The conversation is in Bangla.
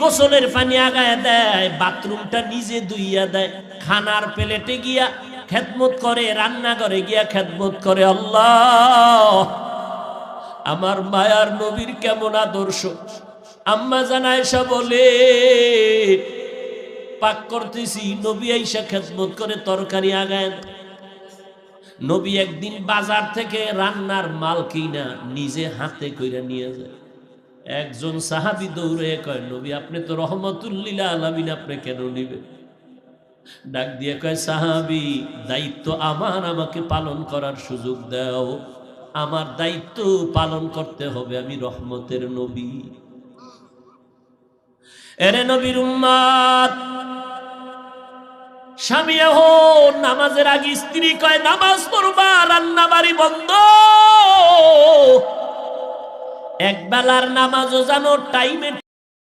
গোসলের পানি আগায় দেয়, বাথরুমটা নিজে ধুইয়া দেয়, খানার প্লেটে গিয়া খেদমত করে, রান্নাঘরে গিয়া খেদমত করে। আল্লাহ, আমার মায়ার নবীর কেমন আদর্শ। আম্মা জান আয়েশা বলে, পাক করতেছি, নবী আয়েশা খেদমত করে, তরকারি আগায়। নবী একদিন বাজার থেকে রান্নার মাল কিনা নিজে হাতে কইরা নিয়ে যায়। একজন সাহাবী দৌড়ে কয়, নবী আপনি তো রহমতুল্লিল আলামিন, আপনি কেন নিবেন? ডাক দিয়ে কয়, সাহাবী, দায়িত্ব আমার, আমাকে পালন করার সুযোগ দাও। আমার দায়িত্ব পালন করতে হবে, আমি রহমতের নবী। এরে নবীর উম্মত, স্বামী এখন নামাজের আগে স্ত্রী কয় নামাজ পড়বা, রান্না বাড়ি বন্ধ। এক বেলার নামাজও যেন টাইমে